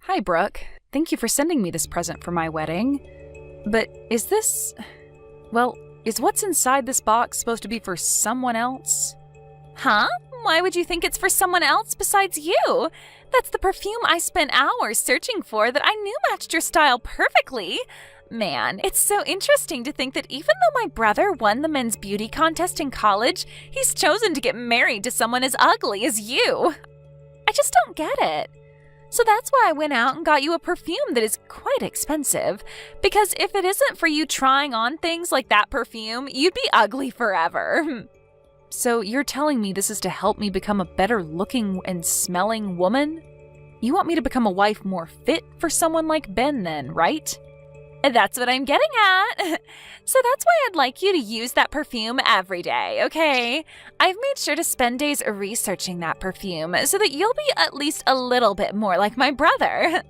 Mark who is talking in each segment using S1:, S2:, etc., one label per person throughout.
S1: Hi, Brooke. Thank you for sending me this present for my wedding. But is what's inside this box supposed to be for someone else?
S2: Huh? Why would you think it's for someone else besides you? That's the perfume I spent hours searching for that I knew matched your style perfectly. Man, it's so interesting to think that even though my brother won the men's beauty contest in college, he's chosen to get married to someone as ugly as you. I just don't get it. So that's why I went out and got you a perfume that is quite expensive. Because if it isn't for you trying on things like that perfume, you'd be ugly forever.
S1: So you're telling me this is to help me become a better looking and smelling woman? You want me to become a wife more fit for someone like Ben then, right?
S2: That's what I'm getting at. So that's why I'd like you to use that perfume every day, okay? I've made sure to spend days researching that perfume so that you'll be at least a little bit more like my brother.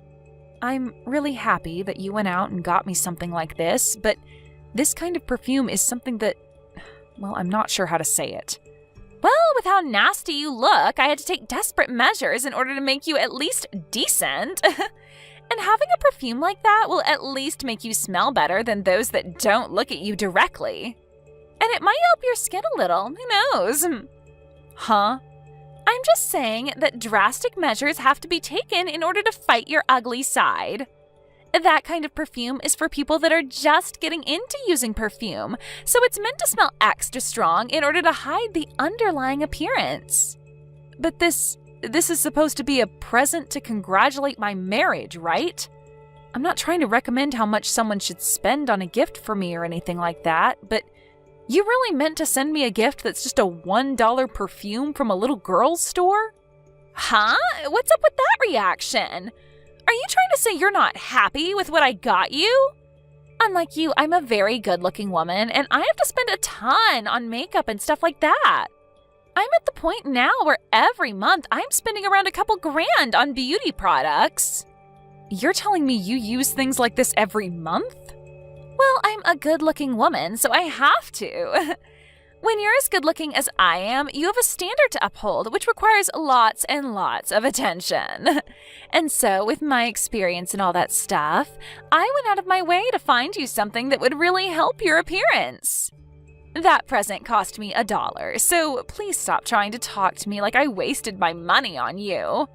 S1: I'm really happy that you went out and got me something like this, but this kind of perfume is something that, well, I'm not sure how to say it.
S2: Well, with how nasty you look, I had to take desperate measures in order to make you at least decent. And having a perfume like that will at least make you smell better than those that don't look at you directly. And it might help your skin a little, who knows?
S1: Huh?
S2: I'm just saying that drastic measures have to be taken in order to fight your ugly side. That kind of perfume is for people that are just getting into using perfume, so it's meant to smell extra strong in order to hide the underlying appearance.
S1: But this is supposed to be a present to congratulate my marriage, right? I'm not trying to recommend how much someone should spend on a gift for me or anything like that, but you really meant to send me a gift that's just a $1 perfume from a little girl's store?
S2: Huh? What's up with that reaction? Are you trying to say you're not happy with what I got you? Unlike you, I'm a very good-looking woman, and I have to spend a ton on makeup and stuff like that. I'm at the point now where every month I'm spending around a couple grand on beauty products.
S1: You're telling me you use things like this every month?
S2: Well, I'm a good-looking woman, so I have to. When you're as good-looking as I am, you have a standard to uphold, which requires lots and lots of attention. And so, with my experience and all that stuff, I went out of my way to find you something that would really help your appearance. That present cost me $1, so please stop trying to talk to me like I wasted my money on you.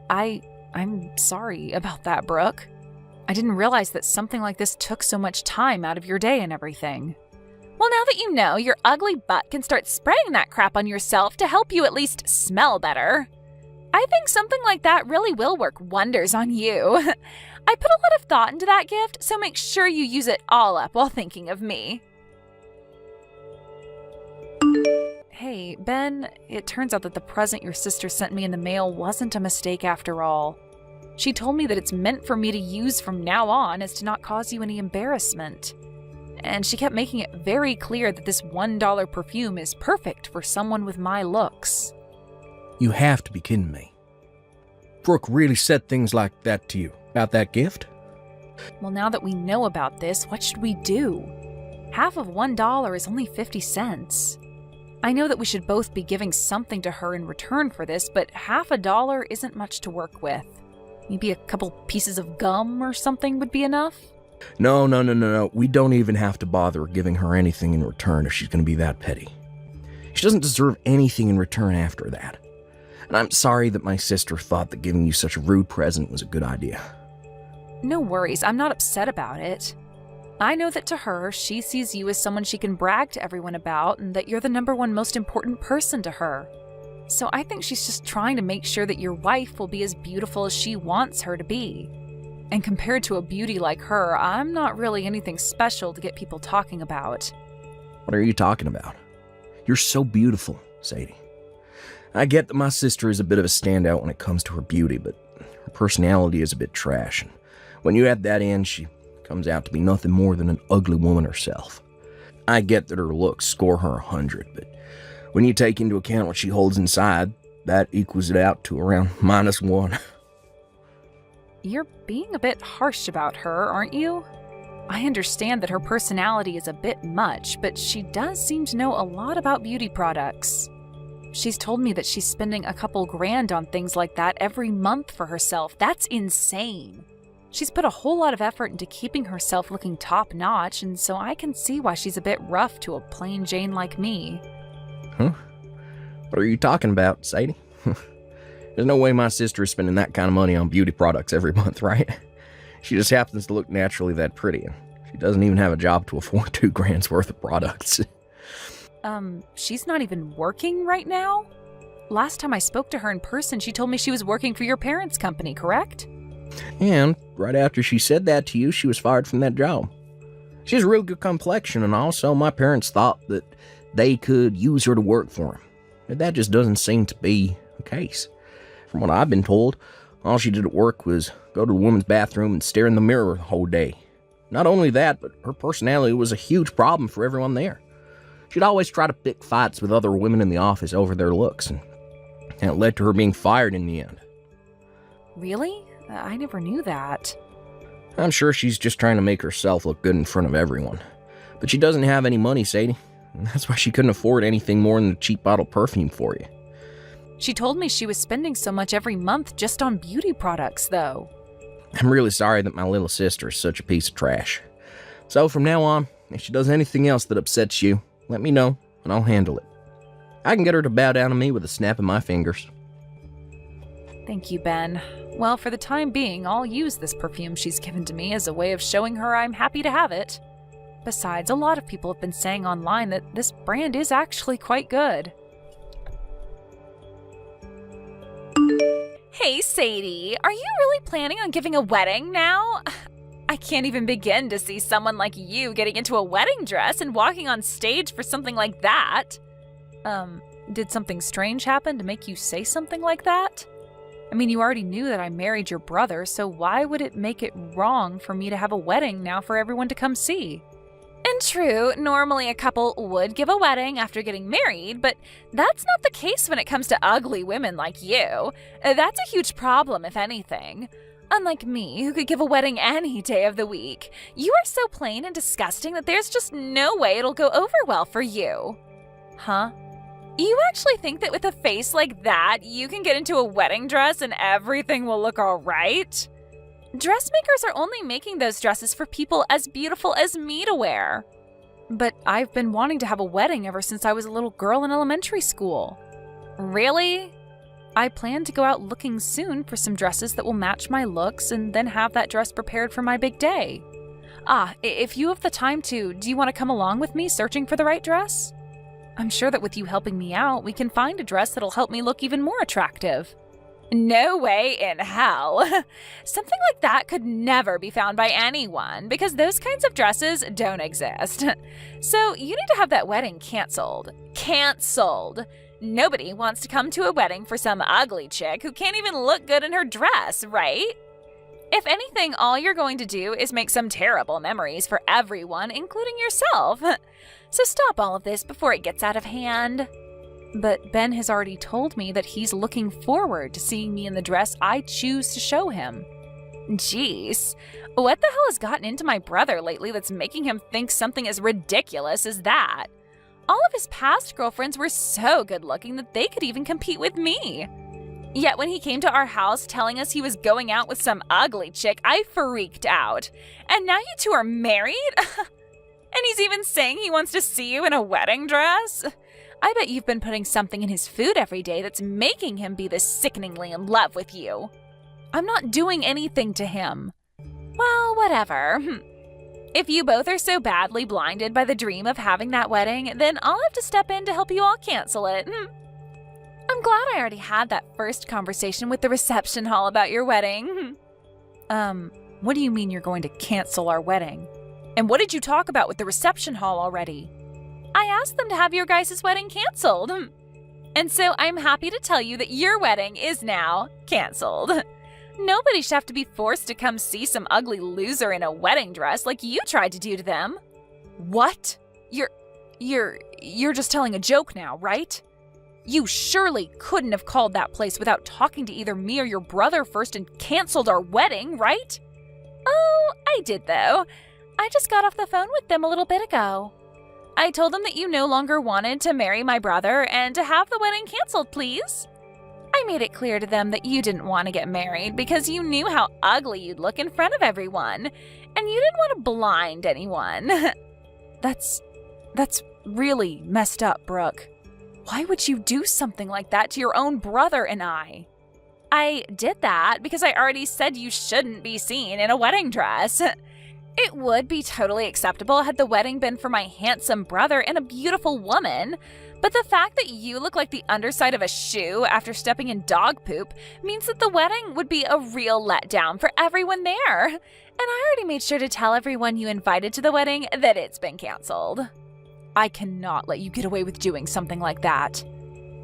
S1: I'm sorry about that, Brooke. I didn't realize that something like this took so much time out of your day and everything.
S2: Well, now that you know, your ugly butt can start spraying that crap on yourself to help you at least smell better. I think something like that really will work wonders on you. I put a lot of thought into that gift, so make sure you use it all up while thinking of me.
S1: Hey, Ben, it turns out that the present your sister sent me in the mail wasn't a mistake after all. She told me that it's meant for me to use from now on as to not cause you any embarrassment. And she kept making it very clear that this $1 perfume is perfect for someone with my looks.
S3: You have to be kidding me. Brooke really said things like that to you about that gift?
S1: Well, now that we know about this, what should we do? Half of $1 is only 50 cents. I know that we should both be giving something to her in return for this, but half a dollar isn't much to work with. Maybe a couple pieces of gum or something would be enough?
S3: No. We don't even have to bother giving her anything in return if she's going to be that petty. She doesn't deserve anything in return after that. And I'm sorry that my sister thought that giving you such a rude present was a good idea.
S1: No worries, I'm not upset about it. I know that to her, she sees you as someone she can brag to everyone about and that you're the number one most important person to her. So I think she's just trying to make sure that your wife will be as beautiful as she wants her to be. And compared to a beauty like her, I'm not really anything special to get people talking about.
S3: What are you talking about? You're so beautiful, Sadie. I get that my sister is a bit of a standout when it comes to her beauty, but her personality is a bit trash. And when you add that in, she comes out to be nothing more than an ugly woman herself. I get that her looks score her 100, but when you take into account what she holds inside, that equals it out to around -1.
S1: You're being a bit harsh about her, aren't you? I understand that her personality is a bit much, but she does seem to know a lot about beauty products. She's told me that she's spending a couple grand on things like that every month for herself. That's insane. She's put a whole lot of effort into keeping herself looking top-notch, and so I can see why she's a bit rough to a plain Jane like me.
S3: Huh? What are you talking about, Sadie? There's no way my sister is spending that kind of money on beauty products every month, right? She just happens to look naturally that pretty, and she doesn't even have a job to afford $2,000 worth of products.
S1: She's not even working right now? Last time I spoke to her in person, she told me she was working for your parents' company, correct?
S3: And right after she said that to you, she was fired from that job. She has a real good complexion, and also my parents thought that they could use her to work for them. But that just doesn't seem to be the case. From what I've been told, all she did at work was go to the women's bathroom and stare in the mirror the whole day. Not only that, but her personality was a huge problem for everyone there. She'd always try to pick fights with other women in the office over their looks, and it led to her being fired in the end.
S1: Really? I never knew that.
S3: I'm sure she's just trying to make herself look good in front of everyone. But she doesn't have any money, Sadie. And that's why she couldn't afford anything more than a cheap bottle perfume for you.
S1: She told me she was spending so much every month just on beauty products, though.
S3: I'm really sorry that my little sister is such a piece of trash. So from now on, if she does anything else that upsets you, let me know, and I'll handle it. I can get her to bow down to me with a snap of my fingers.
S1: Thank you, Ben. Well, for the time being, I'll use this perfume she's given to me as a way of showing her I'm happy to have it. Besides, a lot of people have been saying online that this brand is actually quite good.
S2: Hey, Sadie, are you really planning on giving a wedding now? I can't even begin to see someone like you getting into a wedding dress and walking on stage for something like that.
S1: Did something strange happen to make you say something like that? I mean, you already knew that I married your brother, so why would it make it wrong for me to have a wedding now for everyone to come see?
S2: And true, normally a couple would give a wedding after getting married, but that's not the case when it comes to ugly women like you. That's a huge problem, if anything. Unlike me, who could give a wedding any day of the week, you are so plain and disgusting that there's just no way it'll go over well for you.
S1: Huh?
S2: You actually think that with a face like that, you can get into a wedding dress and everything will look all right? Dressmakers are only making those dresses for people as beautiful as me to wear.
S1: But I've been wanting to have a wedding ever since I was a little girl in elementary school.
S2: Really?
S1: I plan to go out looking soon for some dresses that will match my looks and then have that dress prepared for my big day. If you have the time to, do you want to come along with me searching for the right dress? I'm sure that with you helping me out, we can find a dress that'll help me look even more attractive.
S2: No way in hell. Something like that could never be found by anyone because those kinds of dresses don't exist. So you need to have that wedding canceled. Canceled. Nobody wants to come to a wedding for some ugly chick who can't even look good in her dress, right? If anything, all you're going to do is make some terrible memories for everyone, including yourself. So stop all of this before it gets out of hand.
S1: But Ben has already told me that he's looking forward to seeing me in the dress I choose to show him.
S2: Jeez, what the hell has gotten into my brother lately that's making him think something as ridiculous as that? All of his past girlfriends were so good looking that they could even compete with me. Yet when he came to our house telling us he was going out with some ugly chick, I freaked out. And now you two are married? And he's even saying he wants to see you in a wedding dress? I bet you've been putting something in his food every day that's making him be this sickeningly in love with you.
S1: I'm not doing anything to him.
S2: Well, whatever. If you both are so badly blinded by the dream of having that wedding, then I'll have to step in to help you all cancel it. I'm glad I already had that first conversation with the reception hall about your wedding.
S1: What do you mean you're going to cancel our wedding? And what did you talk about with the reception hall already?
S2: I asked them to have your guys' wedding canceled. And so I'm happy to tell you that your wedding is now canceled. Nobody should have to be forced to come see some ugly loser in a wedding dress like you tried to do to them.
S1: What? You're just telling a joke now, right? You surely couldn't have called that place without talking to either me or your brother first and canceled our wedding, right?
S2: Oh, I did though. I just got off the phone with them a little bit ago. I told them that you no longer wanted to marry my brother and to have the wedding canceled, please. I made it clear to them that you didn't want to get married because you knew how ugly you'd look in front of everyone, and you didn't want to blind anyone.
S1: That's really messed up, Brooke. Why would you do something like that to your own brother and I?
S2: I did that because I already said you shouldn't be seen in a wedding dress. It would be totally acceptable had the wedding been for my handsome brother and a beautiful woman, but the fact that you look like the underside of a shoe after stepping in dog poop means that the wedding would be a real letdown for everyone there. And I already made sure to tell everyone you invited to the wedding that it's been canceled.
S1: I cannot let you get away with doing something like that.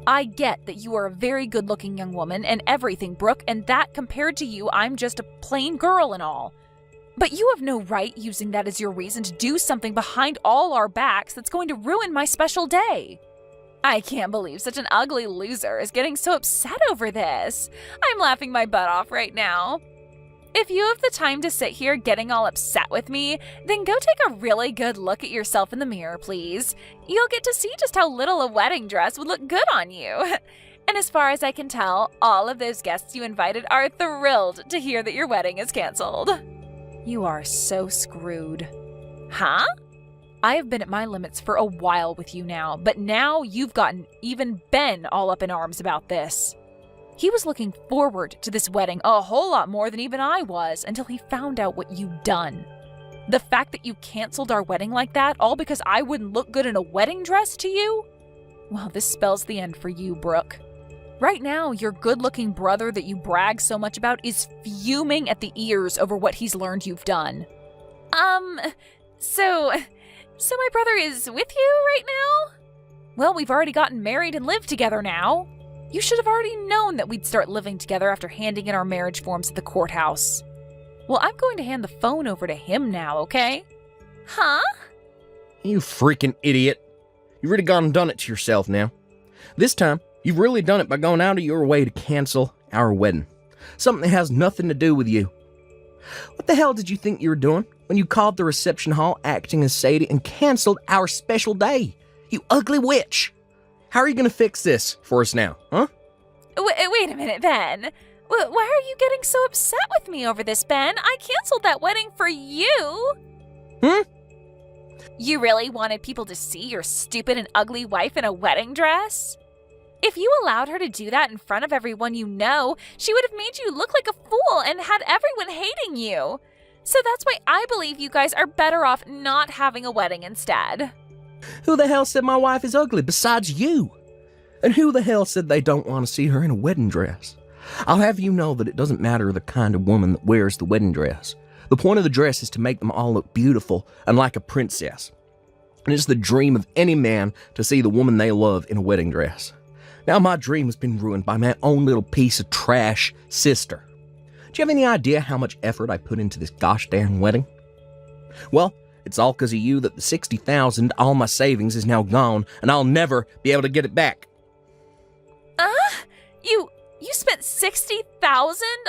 S1: I get that you are a very good-looking young woman and everything, Brooke, and that compared to you, I'm just a plain girl and all. But you have no right using that as your reason to do something behind all our backs that's going to ruin my special day.
S2: I can't believe such an ugly loser is getting so upset over this. I'm laughing my butt off right now. If you have the time to sit here getting all upset with me, then go take a really good look at yourself in the mirror, please. You'll get to see just how little a wedding dress would look good on you. And as far as I can tell, all of those guests you invited are thrilled to hear that your wedding is canceled.
S1: You are so screwed.
S2: Huh?
S1: I have been at my limits for a while with you now, but now you've gotten even Ben all up in arms about this. He was looking forward to this wedding a whole lot more than even I was until he found out what you'd done. The fact that you canceled our wedding like that, all because I wouldn't look good in a wedding dress to you? Well, this spells the end for you, Brooke. Right now, your good-looking brother that you brag so much about is fuming at the ears over what he's learned you've done.
S2: So my brother is with you right now?
S1: Well, we've already gotten married and live together now. You should have already known that we'd start living together after handing in our marriage forms at the courthouse. Well, I'm going to hand the phone over to him now, okay?
S2: Huh?
S3: You freaking idiot. You've really gone and done it to yourself now. This time, you've really done it by going out of your way to cancel our wedding. Something that has nothing to do with you. What the hell did you think you were doing when you called the reception hall acting as Sadie and canceled our special day? You ugly witch! How are you going to fix this for us now, huh?
S2: Wait a minute, Ben. Why are you getting so upset with me over this, Ben? I canceled that wedding for you. You really wanted people to see your stupid and ugly wife in a wedding dress? If you allowed her to do that in front of everyone you know, she would have made you look like a fool and had everyone hating you. So that's why I believe you guys are better off not having a wedding instead.
S3: Who the hell said my wife is ugly besides you? And who the hell said they don't want to see her in a wedding dress? I'll have you know that it doesn't matter the kind of woman that wears the wedding dress. The point of the dress is to make them all look beautiful and like a princess. And it's the dream of any man to see the woman they love in a wedding dress. Now my dream has been ruined by my own little piece of trash sister. Do you have any idea how much effort I put into this gosh damn wedding? Well, it's all because of you that the $60,000, all my savings, is now gone, and I'll never be able to get it back.
S2: You spent $60,000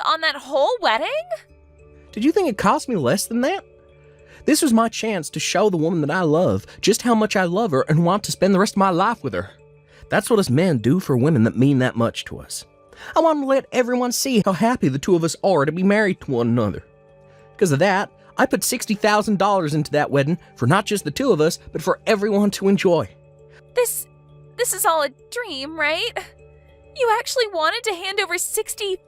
S2: on that whole wedding?
S3: Did you think it cost me less than that? This was my chance to show the woman that I love just how much I love her and want to spend the rest of my life with her. That's what us men do for women that mean that much to us. I want to let everyone see how happy the two of us are to be married to one another. Because of that, I put $60,000 into that wedding for not just the two of us, but for everyone to enjoy.
S2: This is all a dream, right? You actually wanted to hand over $60,000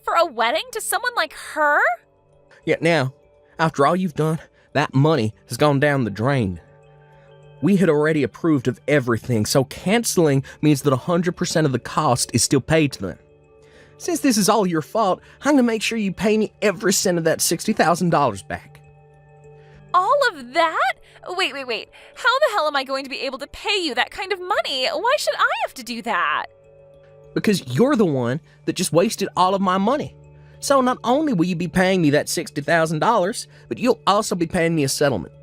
S2: for a wedding to someone like her?
S3: Yet now, after all you've done, that money has gone down the drain. We had already approved of everything, so canceling means that 100% of the cost is still paid to them. Since this is all your fault, I'm going to make sure you pay me every cent of that $60,000 back.
S2: All of that? Wait. How the hell am I going to be able to pay you that kind of money? Why should I have to do that?
S3: Because you're the one that just wasted all of my money. So not only will you be paying me that $60,000, but you'll also be paying me a settlement.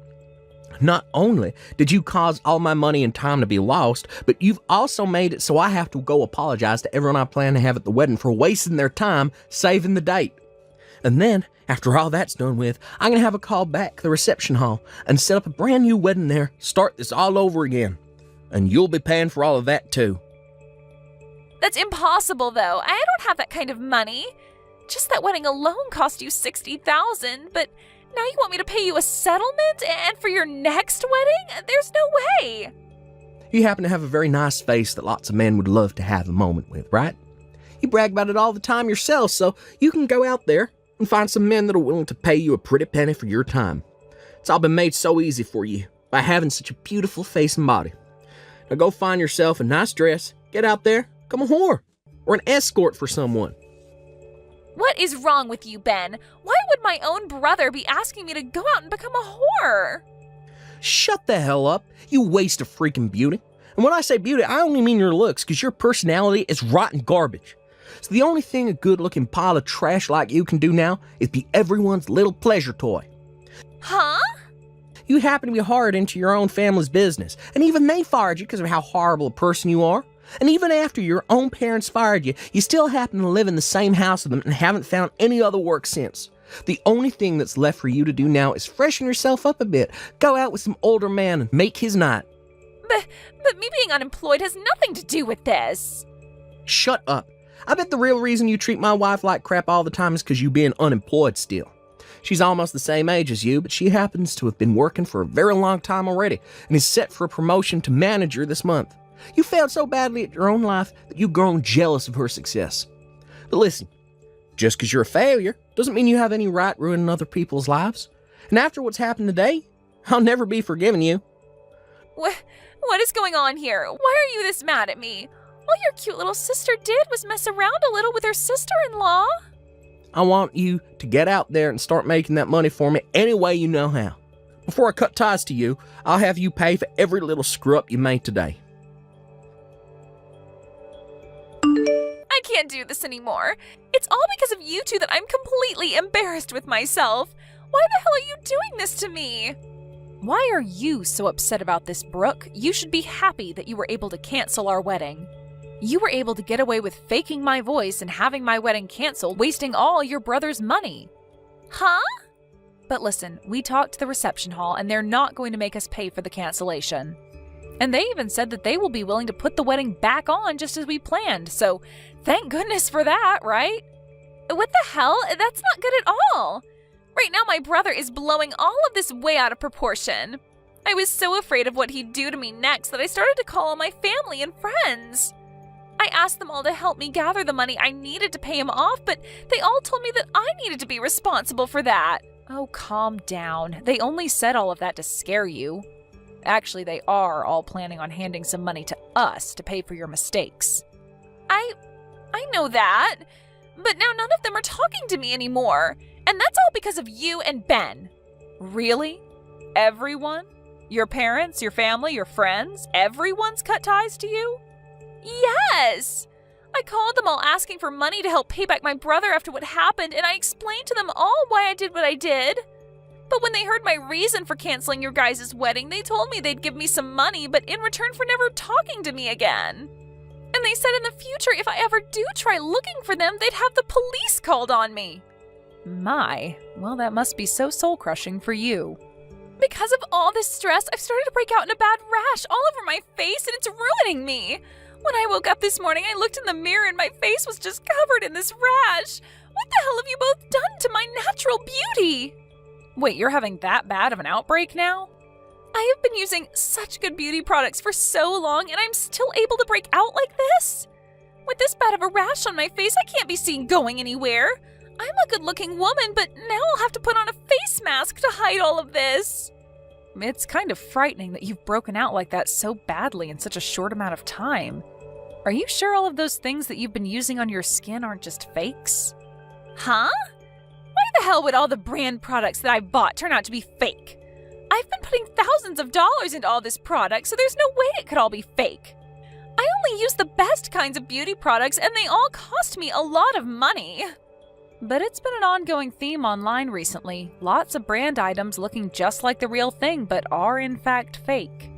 S3: Not only did you cause all my money and time to be lost, but you've also made it so I have to go apologize to everyone I plan to have at the wedding for wasting their time saving the date. And then, after all that's done with, I'm going to have a call back to the reception hall and set up a brand new wedding there, start this all over again. And you'll be paying for all of that too.
S2: That's impossible, though. I don't have that kind of money. Just that wedding alone cost you $60,000, but now you want me to pay you a settlement and for your next wedding? There's no way.
S3: You happen to have a very nice face that lots of men would love to have a moment with, right? You brag about it all the time yourself, so you can go out there and find some men that are willing to pay you a pretty penny for your time. It's all been made so easy for you by having such a beautiful face and body. Now go find yourself a nice dress, get out there, become a whore, or an escort for someone.
S2: What is wrong with you, Ben? Why would my own brother be asking me to go out and become a whore?
S3: Shut the hell up, you waste of freaking beauty. And when I say beauty, I only mean your looks, because your personality is rotten garbage. So the only thing a good-looking pile of trash like you can do now is be everyone's little pleasure toy.
S2: Huh?
S3: You happen to be hired into your own family's business, and even they fired you because of how horrible a person you are. And even after your own parents fired you, you still happen to live in the same house with them and haven't found any other work since. The only thing that's left for you to do now is freshen yourself up a bit, go out with some older man and make his night.
S2: But me being unemployed has nothing to do with this.
S3: Shut up. I bet the real reason you treat my wife like crap all the time is because you being unemployed still. She's almost the same age as you, but she happens to have been working for a very long time already and is set for a promotion to manager this month. You failed so badly at your own life that you've grown jealous of her success. But listen, just because you're a failure doesn't mean you have any right ruining other people's lives. And after what's happened today, I'll never be forgiving you.
S2: What is going on here? Why are you this mad at me? All your cute little sister did was mess around a little with her sister-in-law.
S3: I want you to get out there and start making that money for me any way you know how. Before I cut ties to you, I'll have you pay for every little screw-up you made today.
S2: I can't do this anymore. It's all because of you two that I'm completely embarrassed with myself. Why the hell are you doing this to me?
S1: Why are you so upset about this, Brooke? You should be happy that you were able to cancel our wedding. You were able to get away with faking my voice and having my wedding canceled, wasting all your brother's money.
S2: Huh?
S1: But listen, we talked to the reception hall and they're not going to make us pay for the cancellation. And they even said that they will be willing to put the wedding back on just as we planned, so thank goodness for that, right?
S2: What the hell? That's not good at all. Right now my brother is blowing all of this way out of proportion. I was so afraid of what he'd do to me next that I started to call on my family and friends. I asked them all to help me gather the money I needed to pay him off, but they all told me that I needed to be responsible for that.
S1: Oh, calm down. They only said all of that to scare you. Actually, they are all planning on handing some money to us to pay for your mistakes.
S2: I know that, but now none of them are talking to me anymore, and that's all because of you and Ben.
S1: Really? Everyone? Your parents, your family, your friends? Everyone's cut ties to you?
S2: Yes! I called them all asking for money to help pay back my brother after what happened, and I explained to them all why I did what I did. But when they heard my reason for canceling your guys' wedding, they told me they'd give me some money, but in return for never talking to me again. And they said in the future, if I ever do try looking for them, they'd have the police called on me.
S1: My, well, that must be so soul-crushing for you.
S2: Because of all this stress, I've started to break out in a bad rash all over my face, and it's ruining me. When I woke up this morning, I looked in the mirror and my face was just covered in this rash. What the hell have you both done to my natural beauty?
S1: Wait, you're having that bad of an outbreak now?
S2: I have been using such good beauty products for so long, and I'm still able to break out like this? With this bad of a rash on my face, I can't be seen going anywhere. I'm a good-looking woman, but now I'll have to put on a face mask to hide all of this.
S1: It's kind of frightening that you've broken out like that so badly in such a short amount of time. Are you sure all of those things that you've been using on your skin aren't just fakes?
S2: Huh? Why the hell would all the brand products that I bought turn out to be fake? I've been putting thousands of dollars into all this product, so there's no way it could all be fake. I only use the best kinds of beauty products, and they all cost me a lot of money.
S1: But it's been an ongoing theme online recently. Lots of brand items looking just like the real thing, but are in fact fake.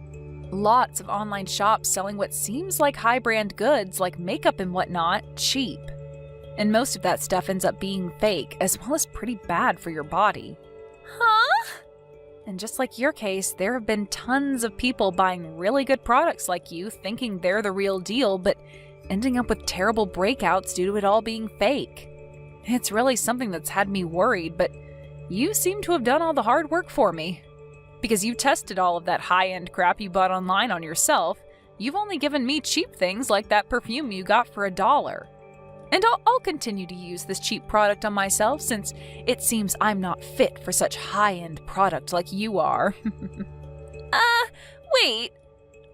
S1: Lots of online shops selling what seems like high brand goods like makeup and whatnot, cheap. And most of that stuff ends up being fake, as well as pretty bad for your body.
S2: Huh?
S1: And just like your case, there have been tons of people buying really good products like you, thinking they're the real deal, but ending up with terrible breakouts due to it all being fake. It's really something that's had me worried, but you seem to have done all the hard work for me. Because you tested all of that high-end crap you bought online on yourself, you've only given me cheap things like that perfume you got for $1. And I'll continue to use this cheap product on myself since it seems I'm not fit for such high-end product like you are.
S2: Wait.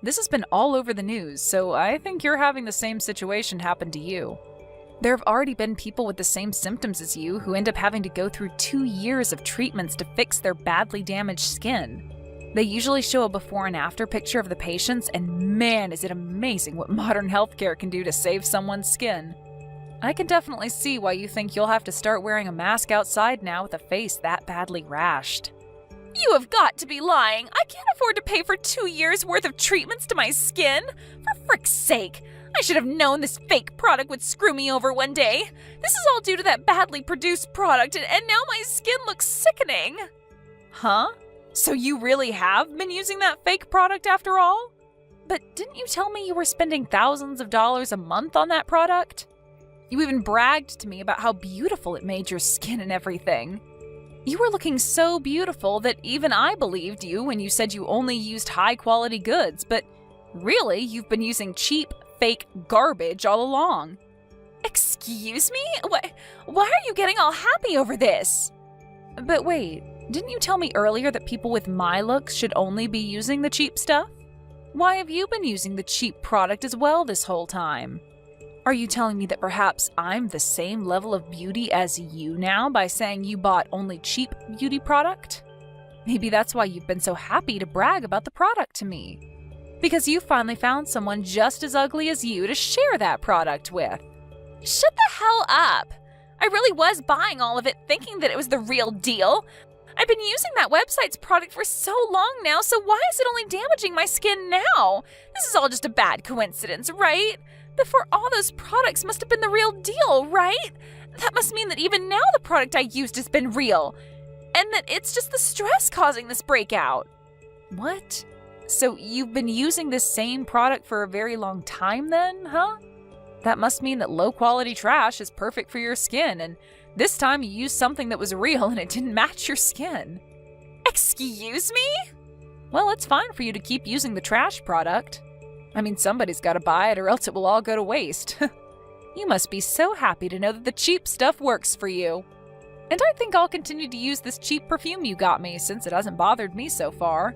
S1: This has been all over the news, so I think you're having the same situation happen to you. There have already been people with the same symptoms as you who end up having to go through 2 years of treatments to fix their badly damaged skin. They usually show a before and after picture of the patients, and man, is it amazing what modern healthcare can do to save someone's skin. I can definitely see why you think you'll have to start wearing a mask outside now with a face that badly rashed.
S2: You have got to be lying. I can't afford to pay for 2 years' worth of treatments to my skin. For frick's sake. I should have known this fake product would screw me over one day. This is all due to that badly produced product, and now my skin looks sickening.
S1: Huh? So you really have been using that fake product after all? But didn't you tell me you were spending thousands of dollars a month on that product? You even bragged to me about how beautiful it made your skin and everything. You were looking so beautiful that even I believed you when you said you only used high-quality goods, but really, you've been using cheap, fake garbage all along.
S2: Excuse me? Why are you getting all happy over this?
S1: But wait, didn't you tell me earlier that people with my looks should only be using the cheap stuff? Why have you been using the cheap product as well this whole time? Are you telling me that perhaps I'm the same level of beauty as you now by saying you bought only cheap beauty product? Maybe that's why you've been so happy to brag about the product to me. Because you finally found someone just as ugly as you to share that product with.
S2: Shut the hell up! I really was buying all of it thinking that it was the real deal. I've been using that website's product for so long now, so why is it only damaging my skin now? This is all just a bad coincidence, right? Before all those products must have been the real deal, right? That must mean that even now the product I used has been real. And that it's just the stress causing this breakout.
S1: What? So you've been using this same product for a very long time then, huh? That must mean that low-quality trash is perfect for your skin, and this time you used something that was real and it didn't match your skin.
S2: Excuse me?
S1: Well, it's fine for you to keep using the trash product. I mean, somebody's got to buy it or else it will all go to waste. You must be so happy to know that the cheap stuff works for you. And I think I'll continue to use this cheap perfume you got me since it hasn't bothered me so far.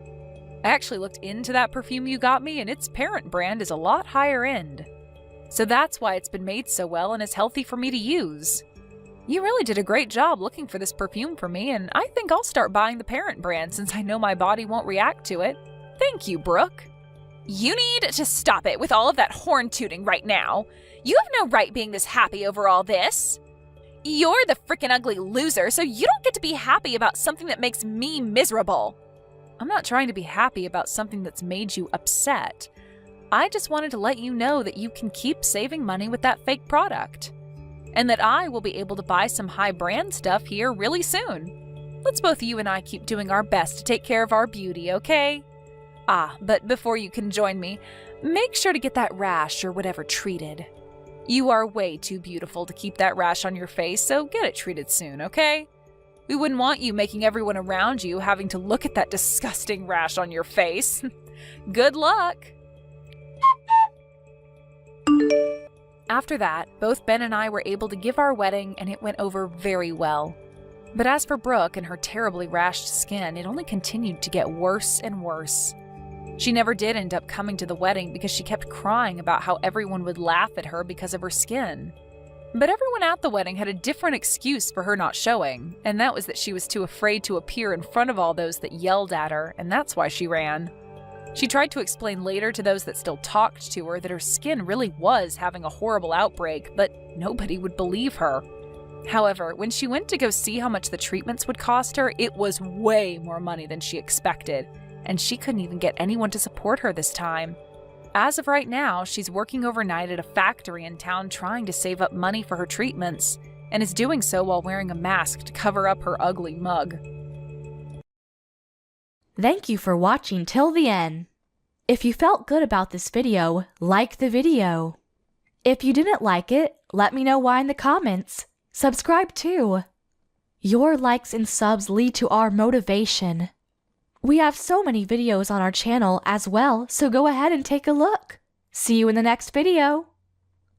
S1: I actually looked into that perfume you got me and its parent brand is a lot higher end. So that's why it's been made so well and is healthy for me to use. You really did a great job looking for this perfume for me, and I think I'll start buying the parent brand since I know my body won't react to it. Thank you, Brooke.
S2: You need to stop it with all of that horn tooting right now. You have no right being this happy over all this. You're the frickin' ugly loser, so you don't get to be happy about something that makes me miserable.
S1: I'm not trying to be happy about something that's made you upset. I just wanted to let you know that you can keep saving money with that fake product. And that I will be able to buy some high brand stuff here really soon. Let's both you and I keep doing our best to take care of our beauty, okay? But before you can join me, make sure to get that rash or whatever treated. You are way too beautiful to keep that rash on your face, so get it treated soon, okay? We wouldn't want you making everyone around you having to look at that disgusting rash on your face. Good luck! After that, both Ben and I were able to give our wedding and it went over very well. But as for Brooke and her terribly rashed skin, it only continued to get worse and worse. She never did end up coming to the wedding because she kept crying about how everyone would laugh at her because of her skin. But everyone at the wedding had a different excuse for her not showing, and that was that she was too afraid to appear in front of all those that yelled at her, and that's why she ran. She tried to explain later to those that still talked to her that her skin really was having a horrible outbreak, but nobody would believe her. However, when she went to go see how much the treatments would cost her, it was way more money than she expected, and she couldn't even get anyone to support her this time. As of right now, she's working overnight at a factory in town trying to save up money for her treatments, and is doing so while wearing a mask to cover up her ugly mug.
S4: Thank you for watching till the end. If you felt good about this video, like the video. If you didn't like it, let me know why in the comments. Subscribe too. Your likes and subs lead to our motivation. We have so many videos on our channel as well, so go ahead and take a look. See you in the next video.